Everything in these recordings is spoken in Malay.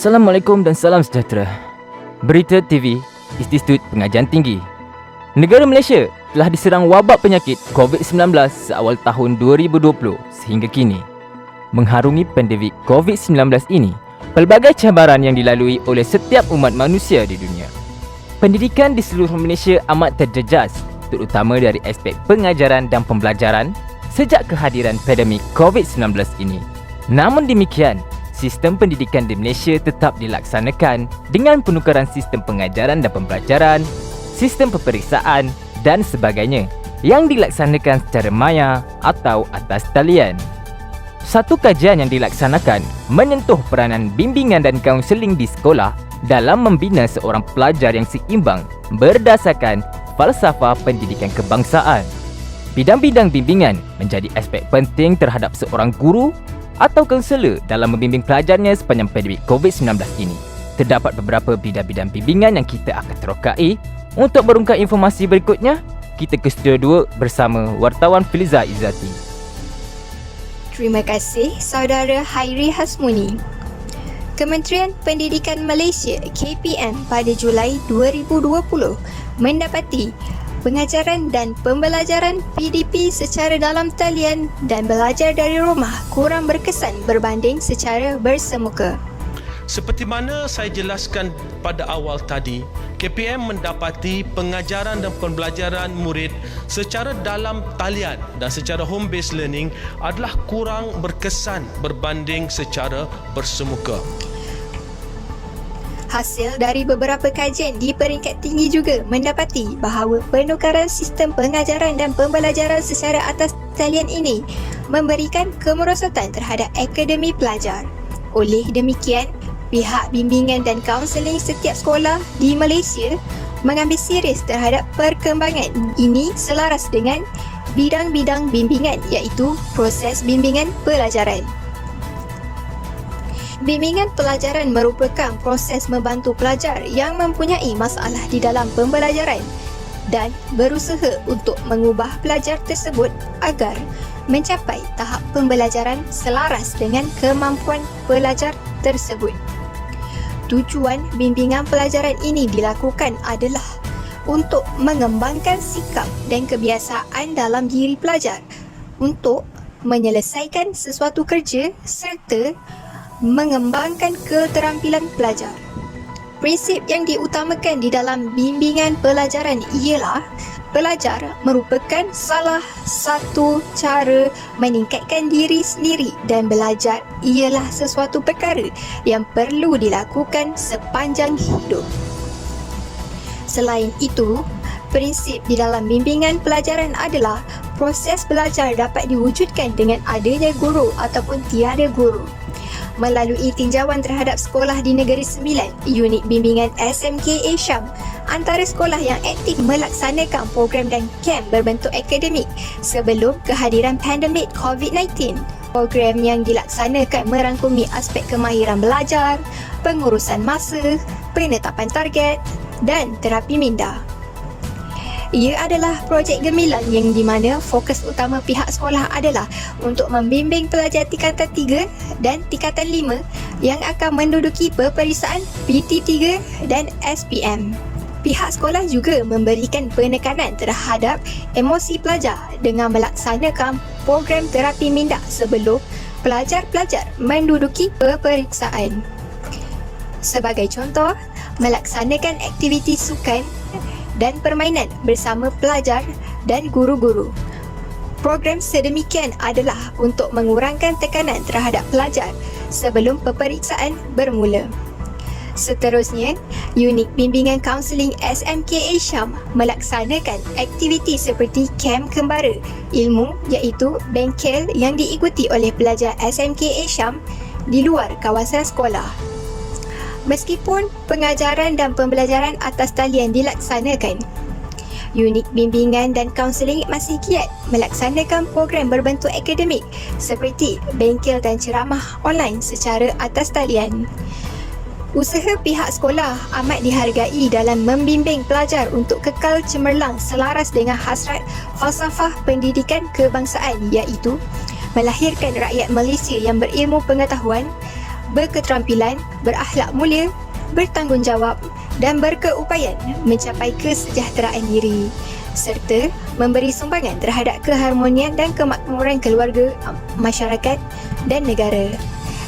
Assalamualaikum dan salam sejahtera. Berita TV, Institut Pengajian Tinggi. Negara Malaysia telah diserang wabak penyakit COVID-19 seawal tahun 2020 sehingga kini. Mengharungi pandemik COVID-19 ini, pelbagai cabaran yang dilalui oleh setiap umat manusia di dunia. Pendidikan di seluruh Malaysia amat terjejas, terutama dari aspek pengajaran dan pembelajaran sejak kehadiran pandemik COVID-19 ini. Namun demikian, sistem pendidikan di Malaysia tetap dilaksanakan dengan penukaran sistem pengajaran dan pembelajaran, sistem peperiksaan dan sebagainya yang dilaksanakan secara maya atau atas talian. Satu kajian yang dilaksanakan menyentuh peranan bimbingan dan kaunseling di sekolah dalam membina seorang pelajar yang seimbang berdasarkan falsafah pendidikan kebangsaan. Bidang-bidang bimbingan menjadi aspek penting terhadap seorang guru atau kaunselor dalam membimbing pelajarnya sepanjang pandemik COVID-19 ini. Terdapat beberapa bidang-bidang bimbingan yang kita akan terokai. Untuk merungkai informasi berikutnya, kita ke studio 2 bersama wartawan Filiza Izzati. Terima kasih saudara Hairi Hasmuni. Kementerian Pendidikan Malaysia KPM pada Julai 2020 mendapati pengajaran dan pembelajaran PDP secara dalam talian dan belajar dari rumah kurang berkesan berbanding secara bersemuka. Seperti mana saya jelaskan pada awal tadi, KPM mendapati pengajaran dan pembelajaran murid secara dalam talian dan secara home based learning adalah kurang berkesan berbanding secara bersemuka. Hasil dari beberapa kajian di peringkat tinggi juga mendapati bahawa penukaran sistem pengajaran dan pembelajaran secara atas talian ini memberikan kemerosotan terhadap akademi pelajar. Oleh demikian, pihak bimbingan dan kaunseling setiap sekolah di Malaysia mengambil serius terhadap perkembangan ini selaras dengan bidang-bidang bimbingan iaitu proses bimbingan pelajaran. Bimbingan pelajaran merupakan proses membantu pelajar yang mempunyai masalah di dalam pembelajaran dan berusaha untuk mengubah pelajar tersebut agar mencapai tahap pembelajaran selaras dengan kemampuan pelajar tersebut. Tujuan bimbingan pelajaran ini dilakukan adalah untuk mengembangkan sikap dan kebiasaan dalam diri pelajar untuk menyelesaikan sesuatu kerja serta mengembangkan keterampilan pelajar. Prinsip yang diutamakan di dalam bimbingan pelajaran ialah belajar merupakan salah satu cara meningkatkan diri sendiri dan belajar ialah sesuatu perkara yang perlu dilakukan sepanjang hidup. Selain itu, prinsip di dalam bimbingan pelajaran adalah proses belajar dapat diwujudkan dengan adanya guru ataupun tiada guru. Melalui tinjauan terhadap sekolah di Negeri Sembilan, unit bimbingan SMKA Syam antara sekolah yang aktif melaksanakan program dan kem berbentuk akademik sebelum kehadiran pandemik COVID-19. Program yang dilaksanakan merangkumi aspek kemahiran belajar, pengurusan masa, penetapan target dan terapi minda. Ia adalah projek gemilang yang di mana fokus utama pihak sekolah adalah untuk membimbing pelajar tingkatan 3 dan tingkatan 5 yang akan menduduki peperiksaan PT3 dan SPM. Pihak sekolah juga memberikan penekanan terhadap emosi pelajar dengan melaksanakan program terapi minda sebelum pelajar-pelajar menduduki peperiksaan. Sebagai contoh, melaksanakan aktiviti sukan dan permainan bersama pelajar dan guru-guru. Program sedemikian adalah untuk mengurangkan tekanan terhadap pelajar sebelum peperiksaan bermula. Seterusnya, unit bimbingan kaunseling SMKA Syam melaksanakan aktiviti seperti kem kembara ilmu iaitu bengkel yang diikuti oleh pelajar SMKA Syam di luar kawasan sekolah. Meskipun pengajaran dan pembelajaran atas talian dilaksanakan, unit bimbingan dan kaunseling masih giat melaksanakan program berbentuk akademik seperti bengkel dan ceramah online secara atas talian. Usaha pihak sekolah amat dihargai dalam membimbing pelajar untuk kekal cemerlang selaras dengan hasrat falsafah pendidikan kebangsaan iaitu melahirkan rakyat Malaysia yang berilmu pengetahuan, berketerampilan, berakhlak mulia, bertanggungjawab dan berkeupayaan mencapai kesejahteraan diri serta memberi sumbangan terhadap keharmonian dan kemakmuran keluarga, masyarakat dan negara.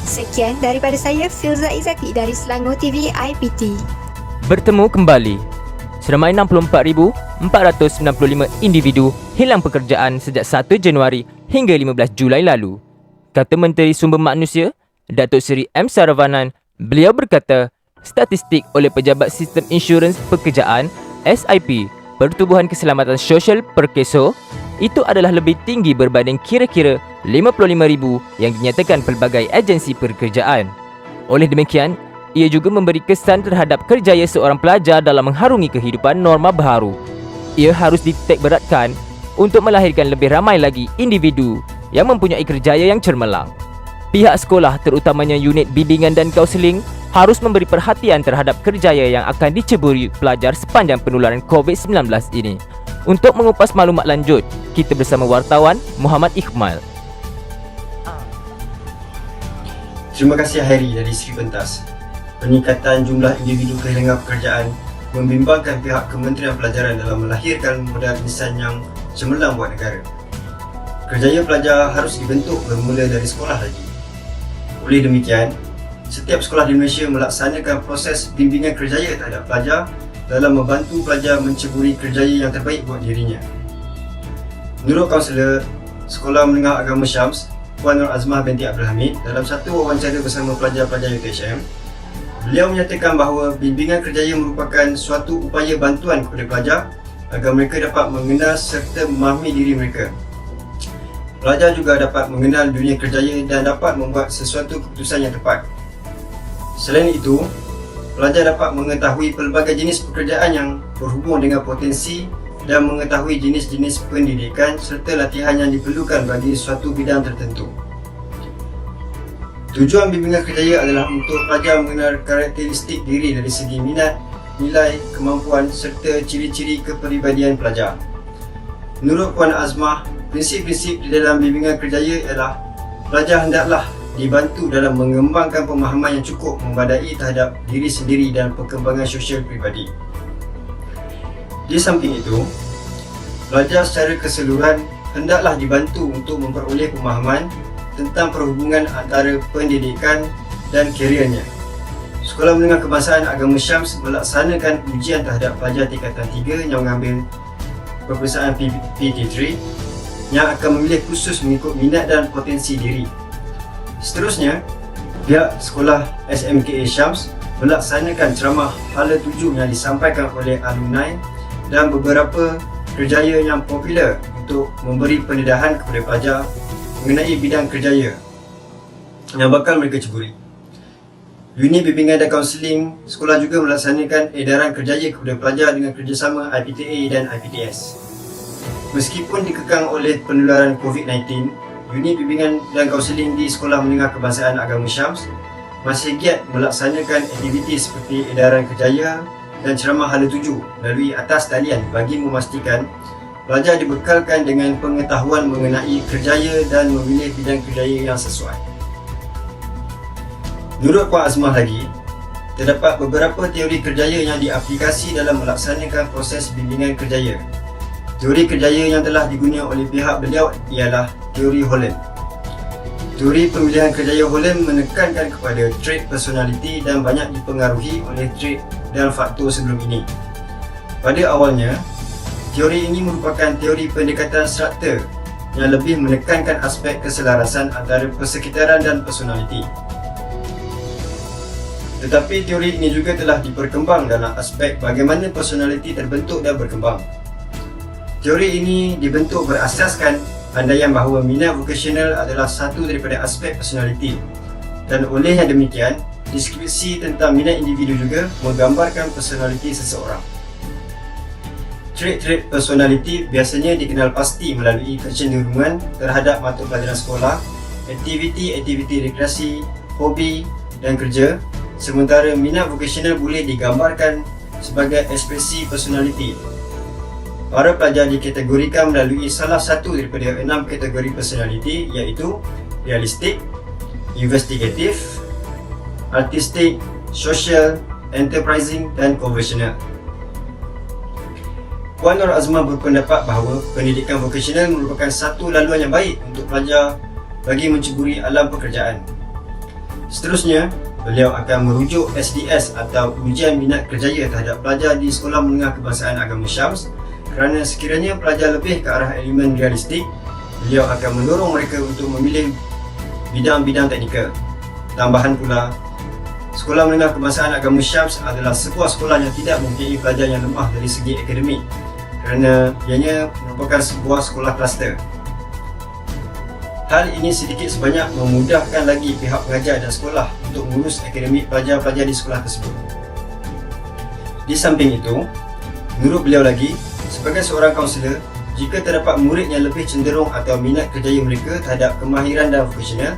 Sekian daripada saya, Filza Izaki dari Selangor TV IPT. Bertemu kembali. Seramai 64,495 individu hilang pekerjaan sejak 1 Januari hingga 15 Julai lalu. Kata Menteri Sumber Manusia, Datuk Seri M. Saravanan, beliau berkata, statistik oleh Pejabat Sistem Insurans Pekerjaan SIP Pertubuhan Keselamatan Sosial Perkeso itu adalah lebih tinggi berbanding kira-kira 55,000 yang dinyatakan pelbagai agensi pekerjaan. Oleh demikian, ia juga memberi kesan terhadap kerjaya seorang pelajar dalam mengharungi kehidupan norma baharu. Ia harus dititik beratkan untuk melahirkan lebih ramai lagi individu yang mempunyai kerjaya yang cemerlang. Pihak sekolah, terutamanya unit bimbingan dan kaunseling, harus memberi perhatian terhadap kerjaya yang akan diceburi pelajar sepanjang penularan COVID-19 ini. Untuk mengupas maklumat lanjut, kita bersama wartawan Muhammad Iqmal. Terima kasih Hairi dari Sri Pentas. Peningkatan jumlah individu kehilangan pekerjaan membimbangkan pihak Kementerian Pelajaran dalam melahirkan modal insan yang cemerlang buat negara. Kerjaya pelajar harus dibentuk bermula dari sekolah lagi. Oleh demikian, setiap sekolah di Malaysia melaksanakan proses bimbingan kerjaya terhadap pelajar dalam membantu pelajar menceburi kerjaya yang terbaik buat dirinya. Menurut kaunselor Sekolah Menengah Agama Syams, Puan Nur Azmah binti Abdul Hamid, dalam satu wawancara bersama pelajar-pelajar UTHM, beliau menyatakan bahawa bimbingan kerjaya merupakan suatu upaya bantuan kepada pelajar agar mereka dapat mengenal serta memahami diri mereka. Pelajar juga dapat mengenal dunia kerjaya dan dapat membuat sesuatu keputusan yang tepat. Selain itu, pelajar dapat mengetahui pelbagai jenis pekerjaan yang berhubung dengan potensi dan mengetahui jenis-jenis pendidikan serta latihan yang diperlukan bagi suatu bidang tertentu. Tujuan bimbingan kerjaya adalah untuk pelajar mengenal karakteristik diri dari segi minat, nilai, kemampuan serta ciri-ciri kepribadian pelajar. Menurut Puan Azmah, prinsip-prinsip di dalam bimbingan kerjaya ialah pelajar hendaklah dibantu dalam mengembangkan pemahaman yang cukup membadai terhadap diri sendiri dan perkembangan sosial pribadi. Di samping itu, pelajar secara keseluruhan hendaklah dibantu untuk memperoleh pemahaman tentang perhubungan antara pendidikan dan keriernya. Sekolah Menengah Kebangsaan Agama Syams melaksanakan ujian terhadap pelajar tingkatan 3 yang mengambil peperiksaan PT3 yang akan memilih khusus mengikut minat dan potensi diri. Seterusnya, pihak sekolah SMKA Syams melaksanakan ceramah hala 7 yang disampaikan oleh alumni dan beberapa kerjaya yang popular untuk memberi pendedahan kepada pelajar mengenai bidang kerjaya yang bakal mereka ceburi. Unit Bimbingan dan Kaunseling sekolah juga melaksanakan edaran kerjaya kepada pelajar dengan kerjasama IPTA dan IPTS. Meskipun dikekang oleh penularan COVID-19, Unit Bimbingan dan Kaunseling di Sekolah Menengah Kebangsaan Agama Syams masih giat melaksanakan aktiviti seperti edaran kerjaya dan ceramah hala 7 melalui atas talian bagi memastikan pelajar dibekalkan dengan pengetahuan mengenai kerjaya dan memilih bidang kerjaya yang sesuai. Menurut Puan Azmah lagi, terdapat beberapa teori kerjaya yang diaplikasi dalam melaksanakan proses bimbingan kerjaya. Teori kerjaya yang telah digunakan oleh pihak beliau ialah teori Holland. Teori pemilihan kerjaya Holland menekankan kepada trait personality dan banyak dipengaruhi oleh trait dan faktor sebelum ini. Pada awalnya, teori ini merupakan teori pendekatan struktur yang lebih menekankan aspek keselarasan antara persekitaran dan personality. Tetapi teori ini juga telah diperkembang dalam aspek bagaimana personality terbentuk dan berkembang. Teori ini dibentuk berasaskan andaian bahawa minat vokasional adalah satu daripada aspek personality, dan oleh yang demikian, deskripsi tentang minat individu juga menggambarkan personality seseorang. Trait-trait personality biasanya dikenal pasti melalui kecenderungan terhadap mata pelajaran sekolah, aktiviti-aktiviti rekreasi, hobi dan kerja, sementara minat vokasional boleh digambarkan sebagai ekspresi personality. Para pelajar dikategorikan melalui salah satu daripada 6 kategori personality, iaitu realistik, investigatif, artistik, sosial, enterprising dan konvensional. Puan Nur Azmah berpendapat bahawa pendidikan vokasional merupakan satu laluan yang baik untuk pelajar bagi menceburi alam pekerjaan. Seterusnya, beliau akan merujuk SDS atau Ujian Minat Kerjaya terhadap pelajar di Sekolah Menengah Kebangsaan Agama Syams kerana sekiranya pelajar lebih ke arah elemen realistik, beliau akan mendorong mereka untuk memilih bidang-bidang teknikal. Tambahan pula, Sekolah Menengah Kebangsaan Agama Syams adalah sebuah sekolah yang tidak mempunyai pelajar yang lemah dari segi akademik kerana ianya merupakan sebuah sekolah kluster. Hal ini sedikit sebanyak memudahkan lagi pihak pengajar dan sekolah untuk mengurus akademik pelajar-pelajar di sekolah tersebut. Di samping itu, menurut beliau lagi, sebagai seorang kaunselor, jika terdapat murid yang lebih cenderung atau minat kerjaya mereka terhadap kemahiran dan vokasional,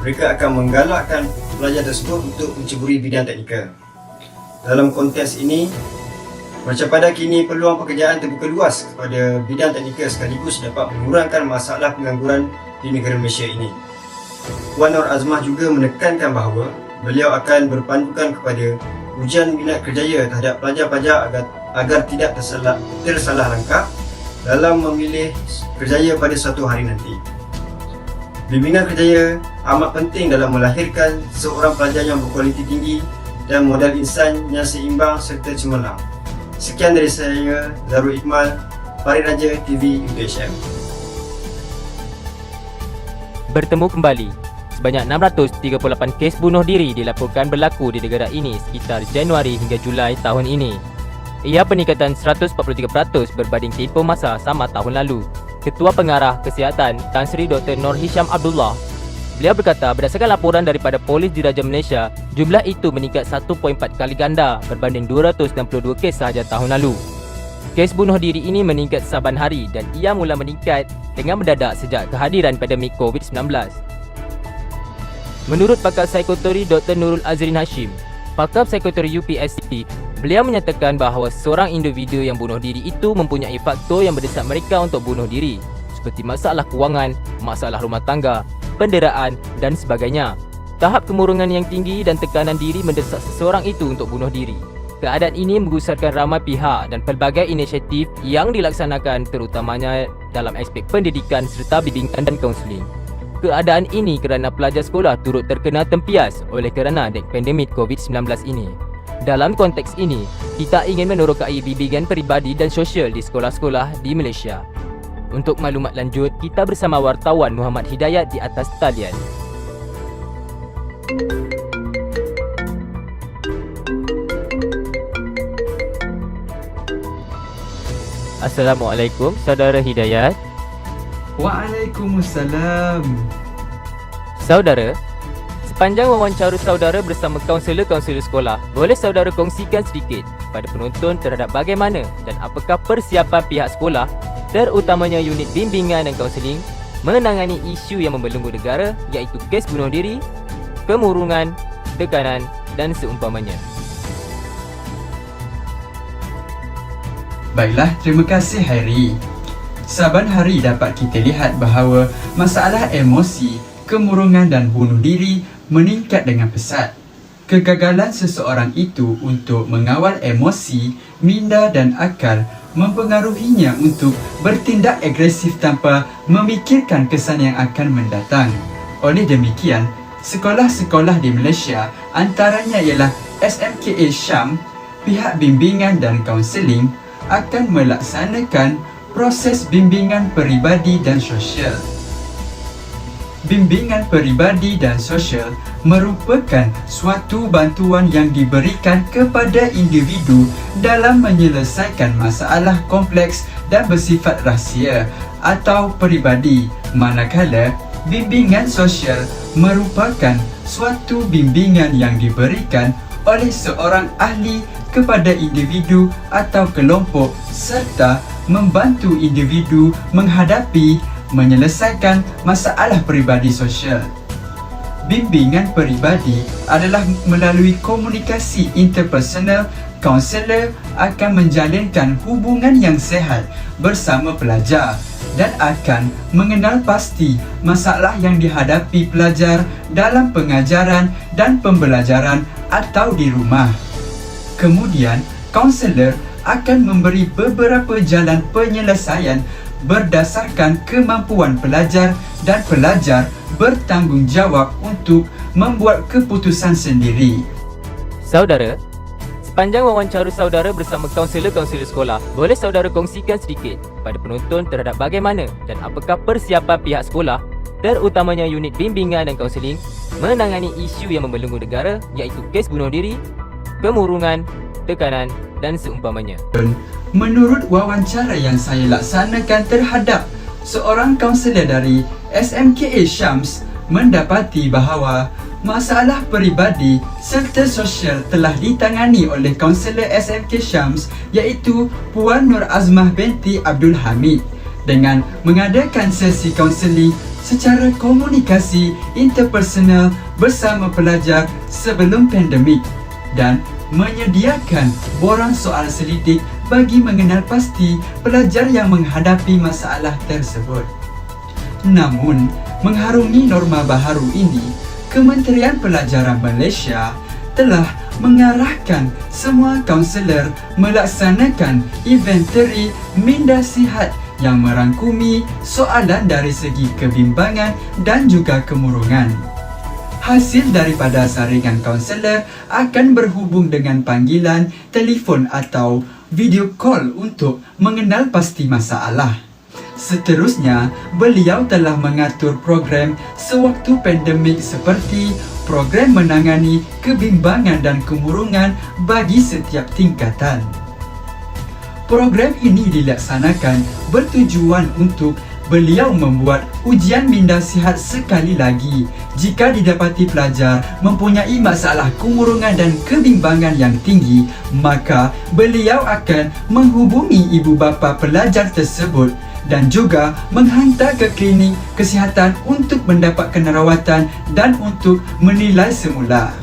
mereka akan menggalakkan pelajar tersebut untuk menceburi bidang teknikal. Dalam konteks ini, macam pada kini peluang pekerjaan terbuka luas kepada bidang teknikal sekaligus dapat mengurangkan masalah pengangguran di negara Malaysia ini. Puan Nur Azmah juga menekankan bahawa beliau akan berpandukan kepada ujian minat kerjaya terhadap pelajar-pelajar agar tidak tersalah langkah dalam memilih kerjaya pada suatu hari nanti. Bimbingan kerjaya amat penting dalam melahirkan seorang pelajar yang berkualiti tinggi dan modal insan yang seimbang serta cemerlang. Sekian dari saya, Zarul Iqmal, Farid Raja, TV UTHM. Bertemu kembali. Sebanyak 638 kes bunuh diri dilaporkan berlaku di negara ini sekitar Januari hingga Julai tahun ini. Ia peningkatan 143% berbanding tempoh masa sama tahun lalu. Ketua Pengarah Kesihatan Tan Sri Dr. Nur Hisham Abdullah, beliau berkata berdasarkan laporan daripada Polis Diraja Malaysia, jumlah itu meningkat 1.4 kali ganda berbanding 262 kes sahaja tahun lalu. Kes bunuh diri ini meningkat saban hari dan ia mula meningkat dengan mendadak sejak kehadiran pandemik COVID-19. Menurut pakar psikoteri Dr. Nurul Azrin Hashim, pakar psikoteri UPSC, beliau menyatakan bahawa seorang individu yang bunuh diri itu mempunyai faktor yang mendesak mereka untuk bunuh diri, seperti masalah kewangan, masalah rumah tangga, penderaan dan sebagainya. Tahap kemurungan yang tinggi dan tekanan diri mendesak seseorang itu untuk bunuh diri. Keadaan ini menggusarkan ramai pihak dan pelbagai inisiatif yang dilaksanakan terutamanya dalam aspek pendidikan serta bimbingan dan kaunseling. Keadaan ini kerana pelajar sekolah turut terkena tempias oleh kerana pandemik COVID-19 ini. Dalam konteks ini, kita ingin menerokai bimbingan peribadi dan sosial di sekolah-sekolah di Malaysia. Untuk maklumat lanjut, kita bersama wartawan Muhammad Hidayat di atas talian. Assalamualaikum, Saudara Hidayat. Waalaikumsalam. Saudara, sepanjang wawancara saudara bersama kaunselor-kaunselor sekolah, boleh saudara kongsikan sedikit pada penonton terhadap bagaimana dan apakah persiapan pihak sekolah, terutamanya unit bimbingan dan kaunseling, menangani isu yang membelenggu negara iaitu kes bunuh diri, kemurungan, tekanan dan seumpamanya. Baiklah, terima kasih Hairi. Saban hari dapat kita lihat bahawa masalah emosi, kemurungan dan bunuh diri meningkat dengan pesat. Kegagalan seseorang itu untuk mengawal emosi, minda dan akal mempengaruhinya untuk bertindak agresif tanpa memikirkan kesan yang akan mendatang. Oleh demikian, sekolah-sekolah di Malaysia, antaranya ialah SMKA Syam, pihak bimbingan dan kaunseling akan melaksanakan proses bimbingan peribadi dan sosial. Bimbingan peribadi dan sosial merupakan suatu bantuan yang diberikan kepada individu dalam menyelesaikan masalah kompleks dan bersifat rahsia atau peribadi, manakala bimbingan sosial merupakan suatu bimbingan yang diberikan oleh seorang ahli kepada individu atau kelompok serta membantu individu menyelesaikan masalah peribadi sosial. Bimbingan peribadi adalah melalui komunikasi interpersonal. Kaunselor akan menjalinkan hubungan yang sihat bersama pelajar dan akan mengenal pasti masalah yang dihadapi pelajar dalam pengajaran dan pembelajaran atau di rumah. Kemudian, kaunselor akan memberi beberapa jalan penyelesaian berdasarkan kemampuan pelajar dan pelajar bertanggungjawab untuk membuat keputusan sendiri. Saudara, sepanjang wawancara saudara bersama kaunselor-kaunselor sekolah, boleh saudara kongsikan sedikit pada penonton terhadap bagaimana dan apakah persiapan pihak sekolah, terutamanya unit bimbingan dan kaunseling, menangani isu yang membelenggu negara iaitu kes bunuh diri, kemurungan, tekanan dan seumpamanya. Menurut wawancara yang saya laksanakan terhadap seorang kaunselor dari SMKA Syams, mendapati bahawa masalah peribadi serta sosial telah ditangani oleh kaunselor SMK Syams iaitu Puan Nur Azmah binti Abdul Hamid dengan mengadakan sesi kaunseling secara komunikasi interpersonal bersama pelajar sebelum pandemik dan menyediakan borang soal selidik bagi mengenal pasti pelajar yang menghadapi masalah tersebut. Namun, mengharungi norma baharu ini, Kementerian Pelajaran Malaysia telah mengarahkan semua kaunselor melaksanakan inventari minda sihat yang merangkumi soalan dari segi kebimbangan dan juga kemurungan. Hasil daripada saringan kaunselor akan berhubung dengan panggilan, telefon atau video call untuk mengenal pasti masalah. Seterusnya, beliau telah mengatur program sewaktu pandemik seperti program menangani kebimbangan dan kemurungan bagi setiap tingkatan. Program ini dilaksanakan bertujuan untuk beliau membuat ujian minda sihat sekali lagi jika didapati pelajar mempunyai masalah kemurungan dan kebimbangan yang tinggi, maka beliau akan menghubungi ibu bapa pelajar tersebut dan juga menghantar ke klinik kesihatan untuk mendapatkan rawatan dan untuk menilai semula.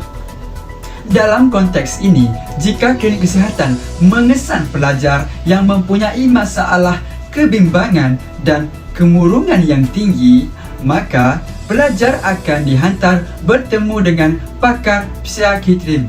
Dalam konteks ini, jika klinik kesihatan mengesan pelajar yang mempunyai masalah kebimbangan dan kemurungan yang tinggi, maka pelajar akan dihantar bertemu dengan pakar psikiatri.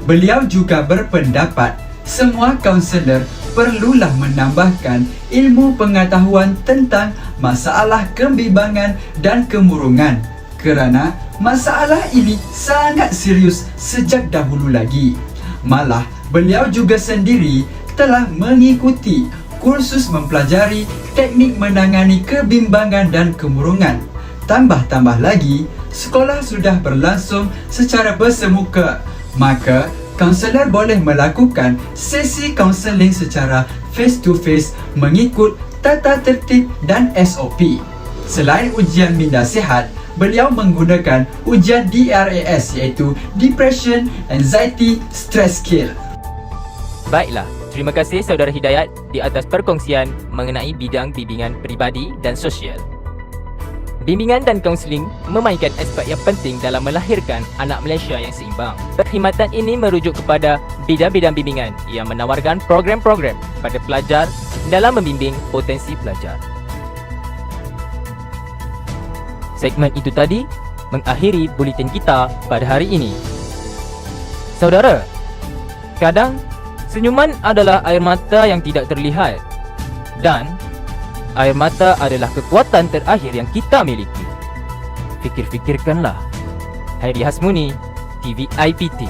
Beliau juga berpendapat semua kaunselor perlulah menambahkan ilmu pengetahuan tentang masalah kebimbangan dan kemurungan kerana masalah ini sangat serius sejak dahulu lagi. Malah, beliau juga sendiri telah mengikuti kursus mempelajari teknik menangani kebimbangan dan kemurungan. Tambah-tambah lagi, sekolah sudah berlangsung secara bersemuka, maka kaunselor boleh melakukan sesi kaunseling secara face-to-face mengikut tata tertib dan SOP. Selain ujian minda sihat, beliau menggunakan ujian DRAS iaitu Depression, Anxiety, Stress Scale. Baiklah, terima kasih Saudara Hidayat di atas perkongsian mengenai bidang bimbingan peribadi dan sosial. Bimbingan dan kaunseling memainkan aspek yang penting dalam melahirkan anak Malaysia yang seimbang. Perkhidmatan ini merujuk kepada bidang-bidang bimbingan yang menawarkan program-program pada pelajar dalam membimbing potensi pelajar. Segmen itu tadi mengakhiri buletin kita pada hari ini. Saudara, kadang senyuman adalah air mata yang tidak terlihat dan air mata adalah kekuatan terakhir yang kita miliki. Fikir-fikirkanlah. Hairi Hasmuni, TVIPT.